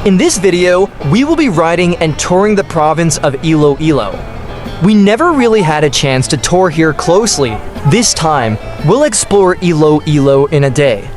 In this video, we will be riding and touring the province of Iloilo. We never really had a chance to tour here closely. This time, we'll explore Iloilo in a day.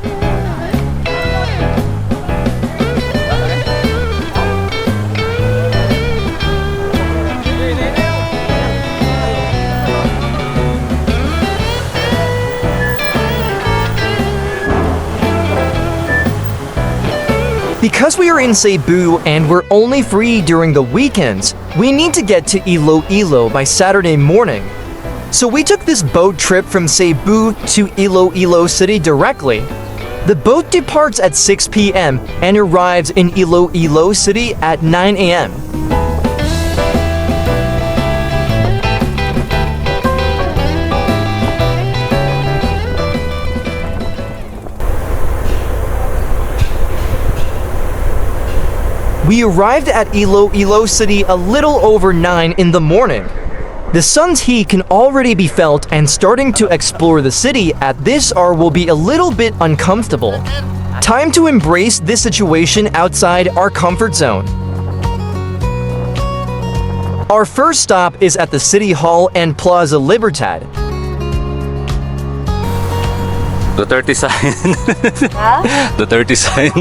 Because we are in Cebu and we're only free during the weekends, we need to get to Iloilo by Saturday morning. So we took this boat trip from Cebu to Iloilo City directly. The boat departs at 6 p.m. and arrives in Iloilo City at 9 a.m. We arrived at Iloilo City a little over 9 in the morning. The sun's heat can already be felt, and starting to explore the city at this hour will be a little bit uncomfortable. Time to embrace this situation outside our comfort zone. Our first stop is at the City Hall and Plaza Libertad. The 30 sign. Huh? The 30 sign.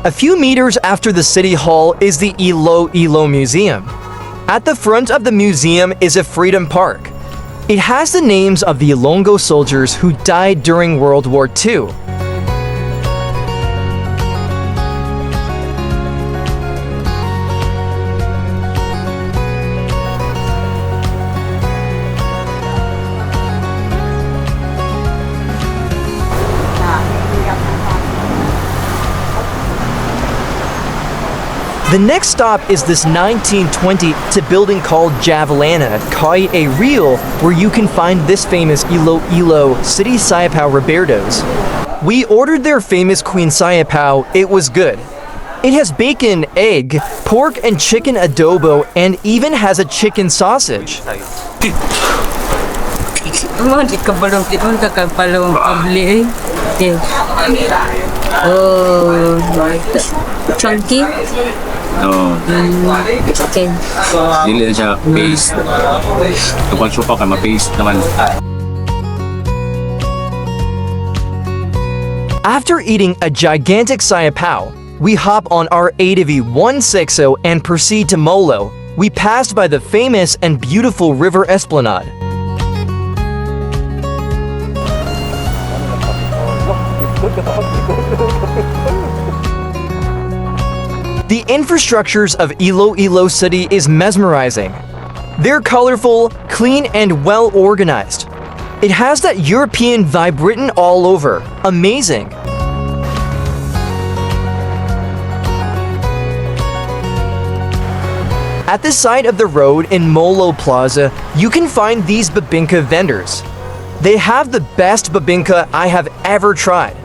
A few meters after the City Hall is the Iloilo Museum. At the front of the museum is a Freedom Park. It has the names of the Ilonggo soldiers who died during World War II. The next stop is this 1920 building called Javelana, Kaayo Real, where you can find this famous Iloilo City Sayapao Roberto's. We ordered their famous Queen Sayapao. It was good. It has bacon, egg, pork and chicken adobo, and even has a chicken sausage. Chunky? No. Chicken. Dili siya paste. Kapag siya pa ma-paste naman. After eating a gigantic sayapao, we hop on our ADV 160 and proceed to Molo. We passed by the famous and beautiful River Esplanade. The infrastructures of Iloilo City is mesmerizing. They're colorful, clean, and well organized. It has that European vibe written all over. Amazing. At the side of the road in Molo Plaza, you can find these bibingka vendors. They have the best bibingka I have ever tried.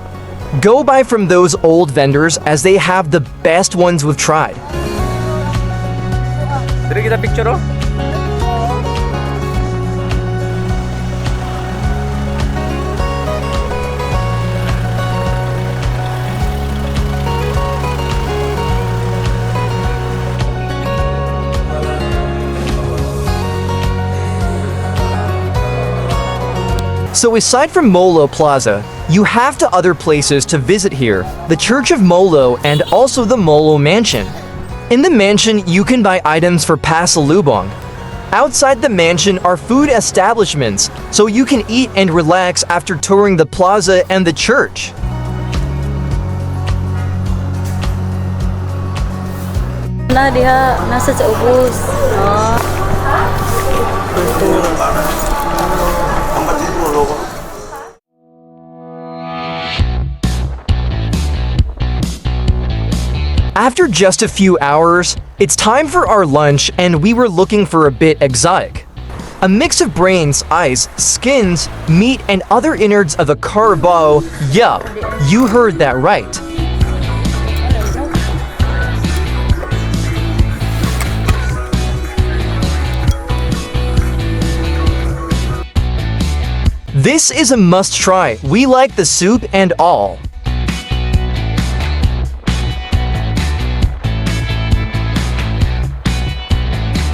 Go buy from those old vendors as they have the best ones we've tried. Dili kita picture oh. So aside from Molo Plaza, you have to other places to visit here, the Church of Molo and also the Molo Mansion. In the mansion, you can buy items for pasalubong. Outside the mansion are food establishments, so you can eat and relax after touring the plaza and the church. Na diha nasa sa ubos. After just a few hours, it's time for our lunch, and we were looking for a bit exotic. A mix of brains, eyes, skins, meat, and other innards of a carabao. Yup, you heard that right. This is a must try. We like the soup and all.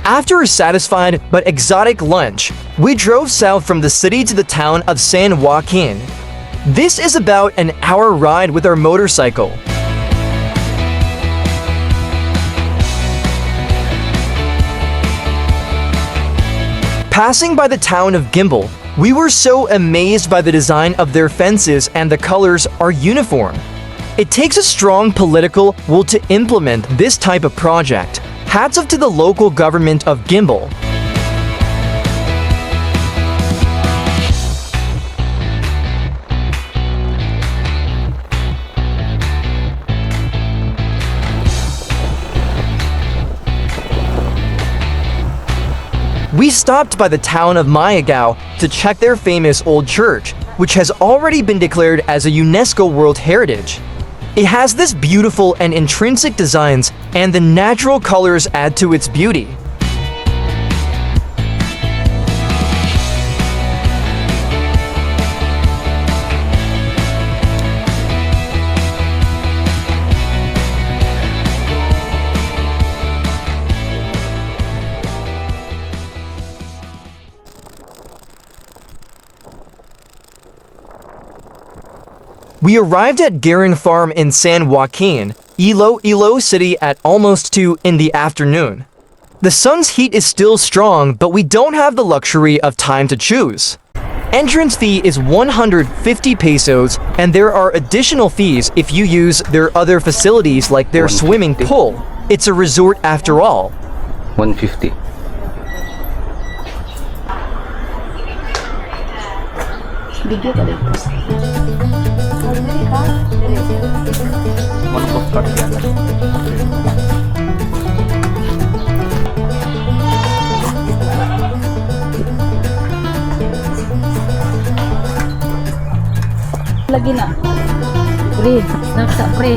After a satisfied but exotic lunch, we drove south from the city to the town of San Joaquin. This is about an hour ride with our motorcycle. Passing by the town of Gimbal, we were so amazed by the design of their fences and the colors are uniform. It takes a strong political will to implement this type of project. Hats off to the local government of Gimbal. We stopped by the town of Miagao to check their famous old church, which has already been declared as a UNESCO World Heritage. It has this beautiful and intrinsic designs, and the natural colors add to its beauty. We arrived at Garin Farm in San Joaquin, Iloilo City at almost 2 in the afternoon. The sun's heat is still strong, but we don't have the luxury of time to choose. Entrance fee is 150 pesos, and there are additional fees if you use their other facilities like their swimming pool. It's a resort after all. 150. Lagi na. Pre, naksa pre.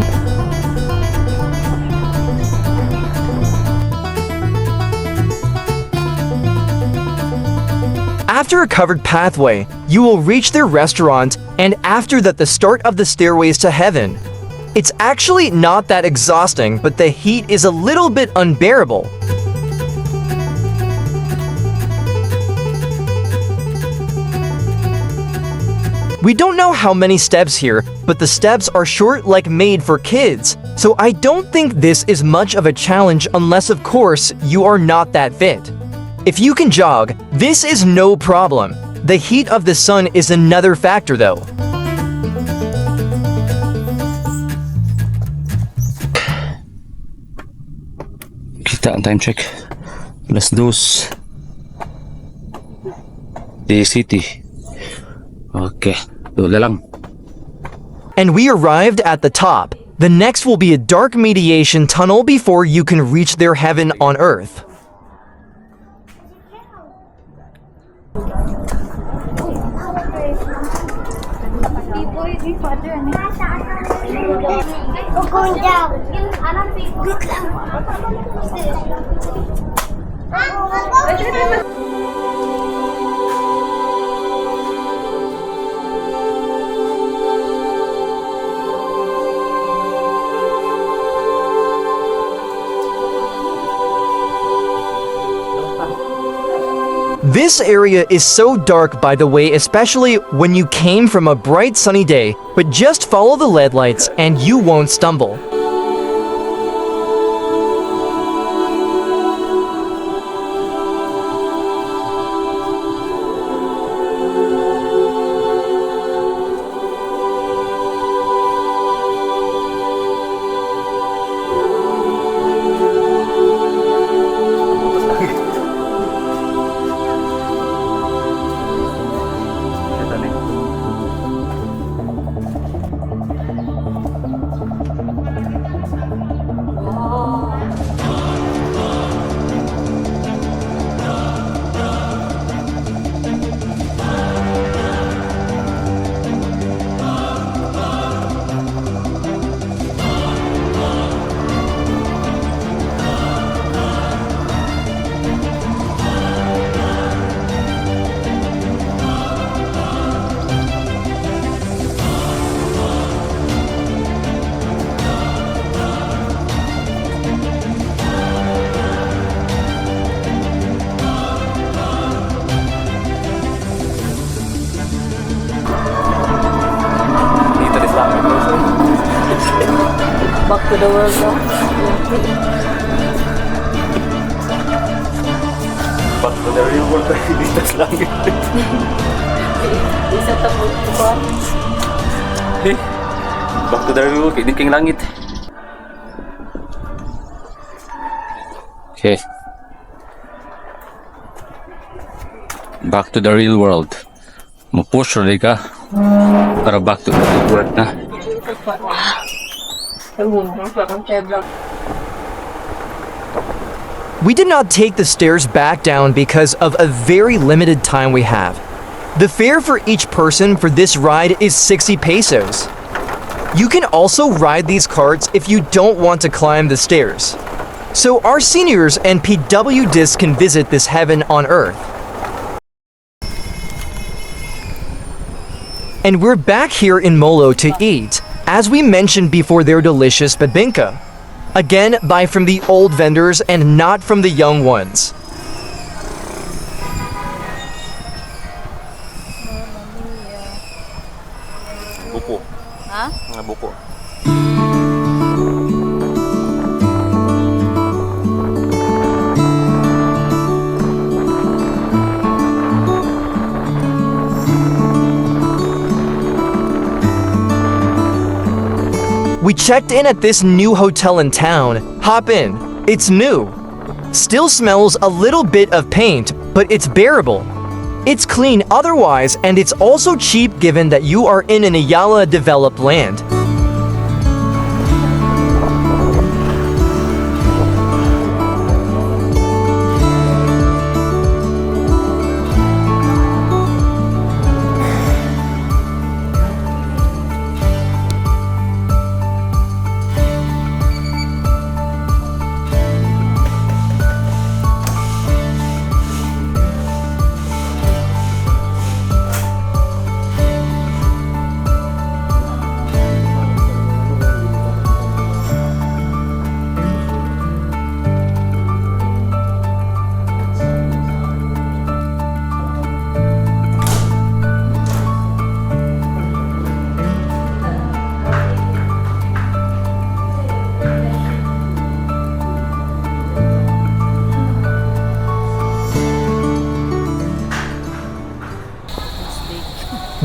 After a covered pathway, you will reach their restaurant, and after that the start of the stairways to heaven. It's actually not that exhausting, but the heat is a little bit unbearable. We don't know how many steps here, but the steps are short like made for kids, so I don't think this is much of a challenge unless of course you are not that fit. If you can jog, this is no problem. The heat of the sun is another factor though. Kita ang time check. Alas 2. City. Okay, dula lang. And we arrived at the top. The next will be a dark mediation tunnel before you can reach their heaven on earth. We're going down. This area is so dark, by the way, especially when you came from a bright sunny day, but just follow the LED lights and you won't stumble. to the world, no? Back to the real world. Ligtas lang. Isa tapos ko. Eh, back to the real world. King langit. Okay. Back to the real world. Mo-push ulit ka. Para back to the real world na. We did not take the stairs back down because of a very limited time we have. The fare for each person for this ride is 60 pesos. You can also ride these carts if you don't want to climb the stairs. So our seniors and PWDs can visit this heaven on earth. And we're back here in Molo to eat. As we mentioned before, their delicious bibingka. Again, buy from the old vendors and not from the young ones. Buko. Ha? Mga buko. We checked in at this new hotel in town. Hop in. It's new. Still smells a little bit of paint, but it's bearable. It's clean otherwise, and it's also cheap given that you are in an Ayala developed land.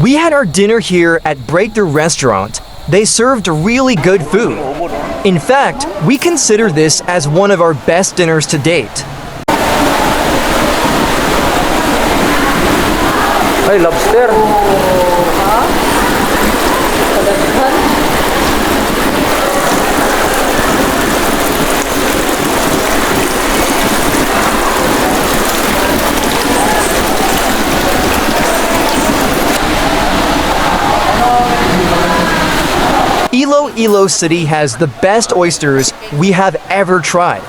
We had our dinner here at Breakthrough Restaurant. They served really good food. In fact, we consider this as one of our best dinners to date. Ay, lobster. Iloilo City has the best oysters we have ever tried.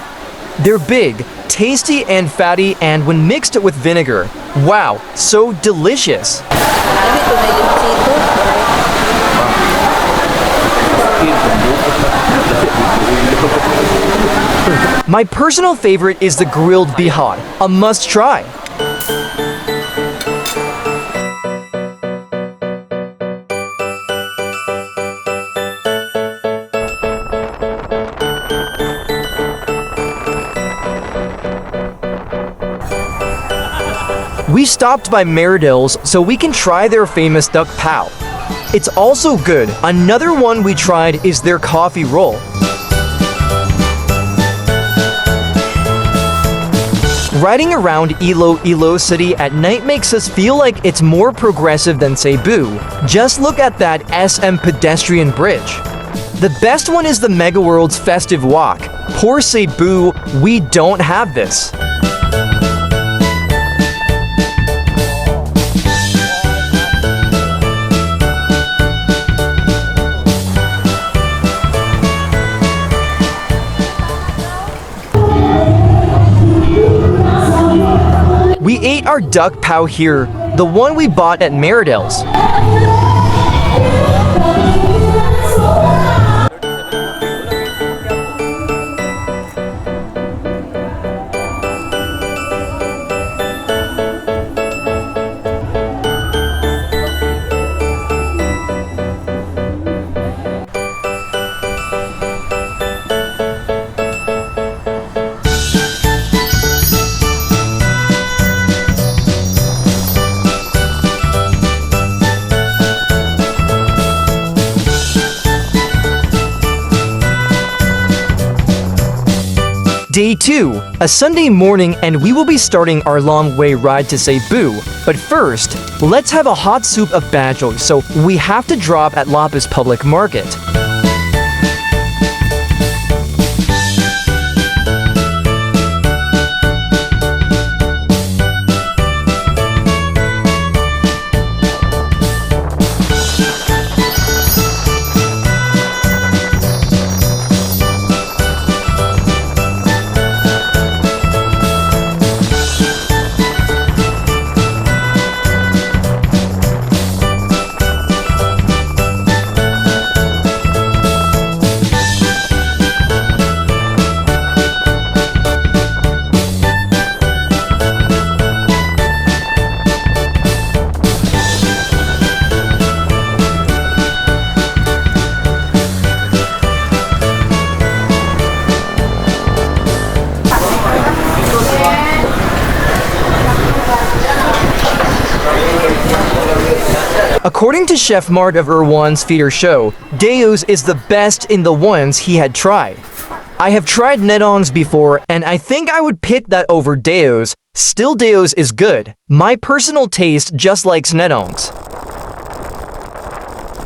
They're big, tasty and fatty, and when mixed with vinegar, wow, so delicious. My personal favorite is the grilled bihon, a must try. We stopped by Meridell's so we can try their famous duck pao. It's also good. Another one we tried is their coffee roll. Riding around Iloilo City at night makes us feel like it's more progressive than Cebu. Just look at that SM pedestrian bridge. The best one is the Mega World's Festive Walk. Poor Cebu, we don't have this. We ate our duck pao here, the one we bought at Meridell's. Day 2, a Sunday morning, and we will be starting our long way ride to Cebu. But first, let's have a hot soup of bajo, so we have to drop at Lapis Public Market. According to Chef Mart of Erwan's Feeder Show, Deo's is the best in the ones he had tried. I have tried Nedong's before, and I think I would pick that over Deo's. Still, Deo's is good. My personal taste just likes Nedong's.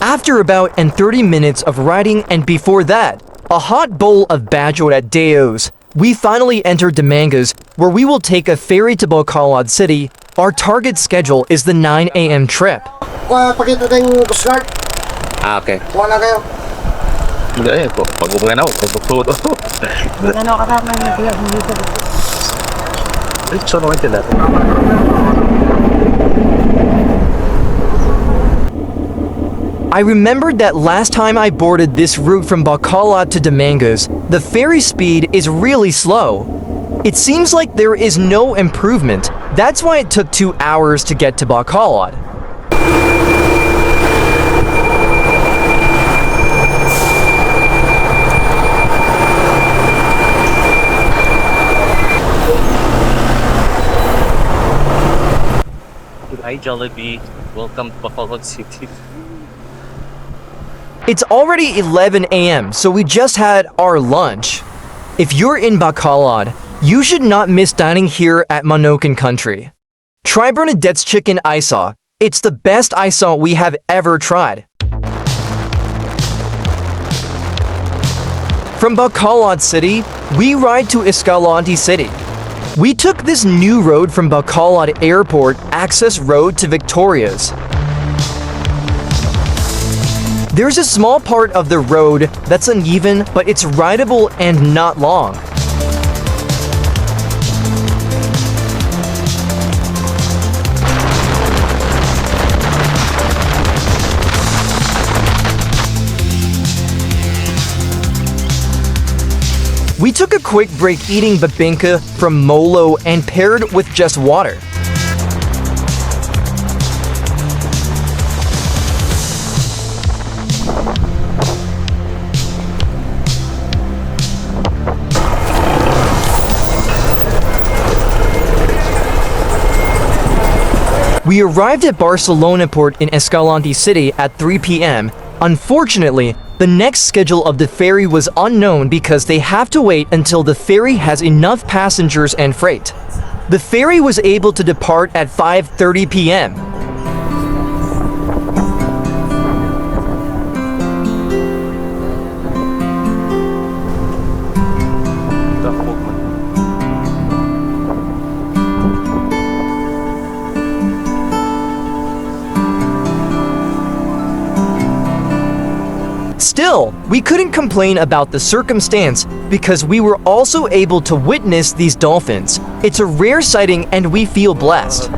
After about 30 minutes of riding, and before that, a hot bowl of bajo at Deo's, we finally entered Dumanggas, where we will take a ferry to Bacolod City. Our target schedule is the 9 a.m. trip. Pakita tayong Coast Guard. Okay. Wala kayo. Hindi, pag-upungan ako, pag-upload ako. Ano ka tama na kaya hindi ka dito? So, naman tila. I remembered that last time I boarded this route from Bacolod to Dumanggas, the ferry speed is really slow. It seems like there is no improvement. That's why it took 2 hours to get to Bacolod. Hi, Jollibee. Welcome to Bacolod City. It's already 11 a.m., so we just had our lunch. If you're in Bacolod, you should not miss dining here at Monocan Country. Try Bernadette's Chicken Isa. It's the best isa we have ever tried. From Bacolod City, we ride to Escalante City. We took this new road from Bacolod Airport Access Road to Victoria's. There's a small part of the road that's uneven, but it's rideable and not long. We took a quick break eating bibingka from Molo and paired with just water. We arrived at Barcelona port in Escalante City at 3 p.m. Unfortunately, the next schedule of the ferry was unknown because they have to wait until the ferry has enough passengers and freight. The ferry was able to depart at 5:30 p.m. Still, we couldn't complain about the circumstance because we were also able to witness these dolphins. It's a rare sighting and we feel blessed.